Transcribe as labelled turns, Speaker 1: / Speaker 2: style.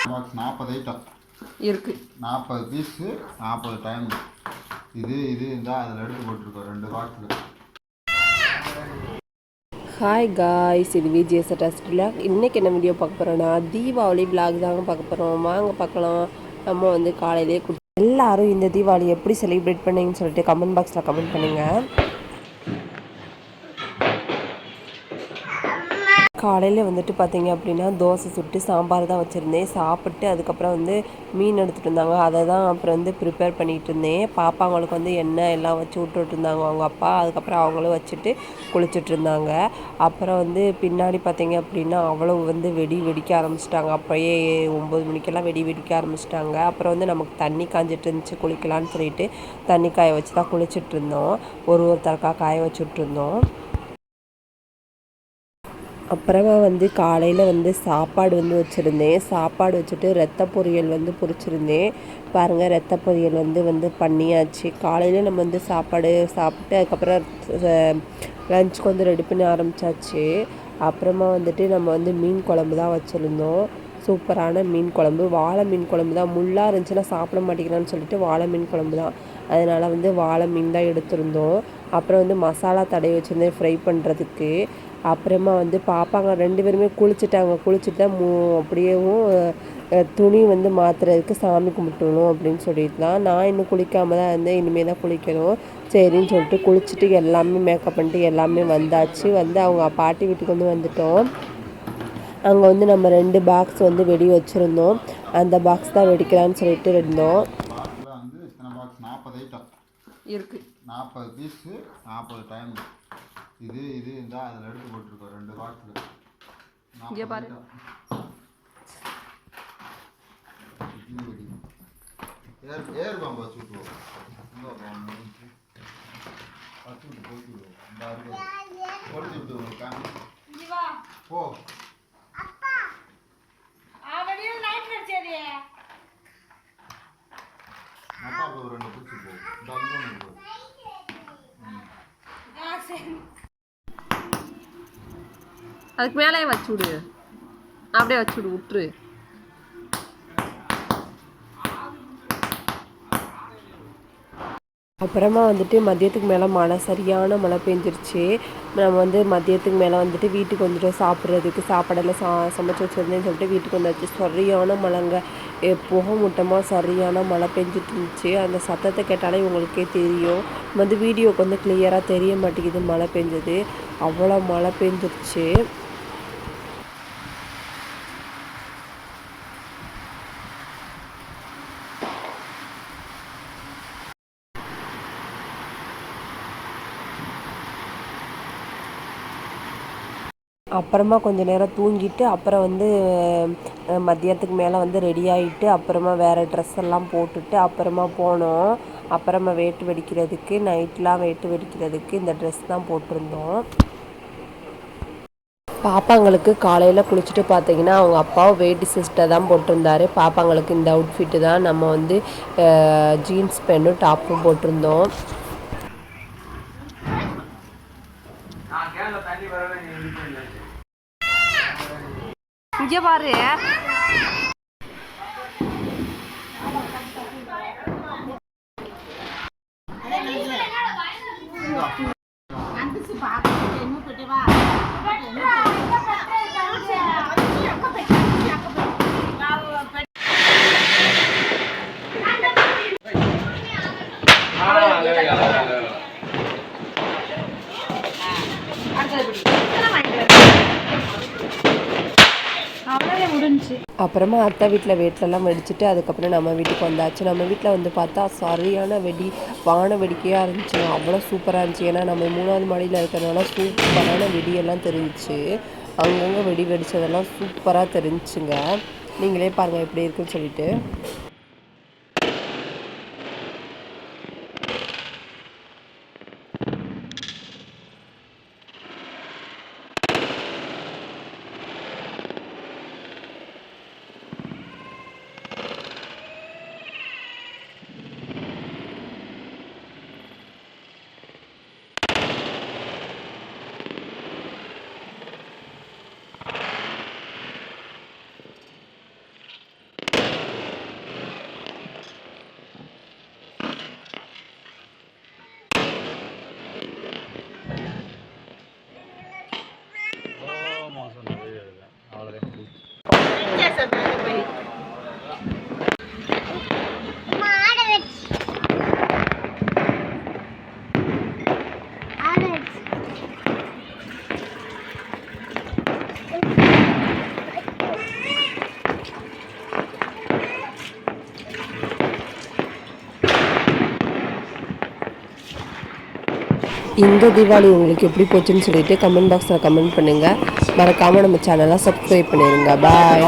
Speaker 1: Box 40 item
Speaker 2: இருக்கு.
Speaker 1: 40 piece 40 time. இது இருந்தால் அதில் எடுத்து போட்டிருக்கோம் 2 பாக்ஸில்.
Speaker 2: ஹாய் காய்ஸ், இது விஜிஎஸ் டெஸ்ட்டில் இன்றைக்கி என்ன வீடியோ பார்க்க போகிறோன்னா தீபாவளி விளாக் தாங்க பார்க்க போகிறோம். வாங்க பார்க்கலாம். நம்ம வந்து காலையிலே எல்லோரும் இந்த தீபாவளி எப்படி செலிப்ரேட் பண்ணீங்கன்னு சொல்லிட்டு கமெண்ட் பாக்ஸில் கமெண்ட் பண்ணுங்கள். காலையில் வந்துட்டு பார்த்தீங்க அப்படின்னா தோசை சுட்டு சாம்பார் தான் வச்சுருந்தேன். சாப்பிட்டு அதுக்கப்புறம் வந்து மீன் எடுத்துகிட்டு வந்தாங்க. அதை தான் அப்புறம் வந்து ப்ரிப்பேர் பண்ணிகிட்டு இருந்தேன். பாப்பாங்களுக்கு வந்து எண்ணெய் எல்லாம் வச்சு விட்டுட்டு இருந்தாங்க அவங்க அப்பா. அதுக்கப்புறம் அவங்களும் வச்சுட்டு குளிச்சுட்டு இருந்தாங்க. அப்புறம் வந்து பின்னாடி பார்த்தீங்க அப்படின்னா அவ்வளோ வந்து வெடிக்க ஆரம்பிச்சிட்டாங்க. அப்போயே 9 மணிக்கெல்லாம் வெடிக்க ஆரம்பிச்சிட்டாங்க. அப்புறம் வந்து நமக்கு தண்ணி காஞ்சிட்டு இருந்துச்சு, குளிக்கலான்னு சொல்லிட்டு தண்ணி காய வச்சு தான் குளிச்சுட்டு இருந்தோம். ஒரு தரக்கா காய வச்சுட்டு இருந்தோம். அப்புறமா வந்து காலையில் வந்து சாப்பாடு வந்து வச்சுருந்தேன். சாப்பாடு வச்சுட்டு ரத்த பொரியல் வந்து பொரிச்சிருந்தேன். பாருங்கள், ரத்த பொரியல் வந்து பண்ணியாச்சு. காலையில் நம்ம வந்து சாப்பாடு சாப்பிட்டு அதுக்கப்புறம் லஞ்சுக்கு வந்து ரெடி பண்ண ஆரம்பித்தாச்சு. அப்புறமா வந்துட்டு நம்ம வந்து மீன் குழம்பு தான் வச்சுருந்தோம். சூப்பரான மீன் குழம்பு, வாழை மீன் குழம்பு தான். முள்ளாக இருந்துச்சுன்னா சாப்பிட மாட்டேங்கிறான்னு சொல்லிட்டு வாழை மீன் குழம்பு தான். அதனால் வந்து வாழை மீன் தான் எடுத்திருந்தோம். அப்புறம் வந்து மசாலா தடவி வச்சுருந்தேன் ஃப்ரை பண்ணுறதுக்கு. அப்புறமா வந்து பாப்பாங்க 2 பேருமே குளிச்சுட்டாங்க. குளிச்சுட்டு தான் அப்படியேவும் துணி வந்து மாற்றுறதுக்கு சாமி கும்பிட்டுணும் அப்படின்னு சொல்லிட்டு தான். நான் இன்னும் குளிக்காமல் தான் இருந்தேன். இனிமேல் தான் குளிக்கணும். சரின்னு சொல்லிட்டு குளிச்சுட்டு எல்லாமே மேக்கப் பண்ணிட்டு எல்லாமே வந்தாச்சு. வந்து அவங்க பாட்டி வீட்டுக்கு வந்து வந்துட்டோம். அங்கே வந்து நம்ம 2 பாக்ஸ் வந்து வெடி வச்சுருந்தோம். அந்த பாக்ஸ் தான் வெடிக்கலான்னு சொல்லிட்டு இருந்தோம்.
Speaker 1: இருக்கு 40 பீஸு 40 டைம். இது இருந்தால் அதில் எடுத்து போட்டிருக்கோம் 2 பாக்ஸில். இங்கே பாரு, ஏர் பாம்பு வச்சு விட்டுருவோம். வச்சு விட்டு போட்டு விடுவோம். இந்த அருகே கொடுத்து விட்டுருவோம். போ அப்பா ஒரு 2 பிடிச்சி போ.
Speaker 2: அதுக்கு மேலே வச்சு விடு, அப்படியே வச்சு விட்ரு. அப்புறமா வந்துட்டு மதியத்துக்கு மேலே சரியான மழை பெஞ்சிருச்சு. நம்ம வந்து மதியத்துக்கு மேலே வந்துட்டு வீட்டுக்கு வந்துட்டு சாப்பிட்றதுக்கு சாப்பாடெல்லாம் சமைச்சு வச்சுருந்தேன்னு சொல்லிட்டு வீட்டுக்கு வந்தாச்சு. சரியான மழைங்க, புகை மூட்டமாக சரியான மழை பெஞ்சிட்டு இருந்துச்சு. அந்த சத்தத்தை கேட்டாலே உங்களுக்கே தெரியும். வந்து வீடியோக்கு வந்து கிளியராக தெரிய மாட்டேங்குது மழை பெஞ்சது. அவ்வளோ மழை பெஞ்சிருச்சு. அப்புறமா கொஞ்சம் நேரம் தூங்கிட்டு அப்புறம் வந்து மதியத்துக்கு மேலே வந்து ரெடி ஆகிட்டு அப்புறமா வேறு ட்ரெஸ் எல்லாம் போட்டுட்டு அப்புறமா போனோம். அப்புறமா வேட்டு வெடிக்கிறதுக்கு நைட்லாம் வேட்டு வெடிக்கிறதுக்கு இந்த ட்ரெஸ் தான் போட்டிருந்தோம். பாப்பாங்களுக்கு காலையில் குளிச்சுட்டு பார்த்தீங்கன்னா அவங்க அப்பாவும் வேட்டி சிஸ்டை தான் போட்டிருந்தாரு. பாப்பாங்களுக்கு இந்த அவுட்ஃபிட்டு தான். நம்ம வந்து ஜீன்ஸ் பேண்ட்டும் டாப்பும் போட்டிருந்தோம். இங்கே பாரு, அப்புறமா அத்தை வீட்டில் வேட்டிலலாம் வெடிச்சிட்டு அதுக்கப்புறம் நம்ம வீட்டுக்கு வந்தாச்சு. நம்ம வீட்டில் வந்து பார்த்தா சரியான வான வெடிக்கையாக இருந்துச்சு. அவ்வளோ சூப்பராக இருந்துச்சு. ஏன்னா நம்ம 3வது மாடியில் இருக்கிறதுனால சூப்பரான வெடியெல்லாம் தெரிஞ்சிச்சு. அங்கங்கே வெடித்ததெல்லாம் சூப்பராக தெரிஞ்சுங்க. நீங்களே பாருங்கள் எப்படி இருக்குன்னு சொல்லிட்டு. இந்த தீபாவளி உங்களுக்கு எப்படி போச்சுன்னு சொல்லிட்டு கமெண்ட் பாக்ஸில் கமெண்ட் பண்ணுங்கள். மறக்காமல் நம்ம சேனலை சப்ஸ்கிரைப் பண்ணிடுங்க. பாய்.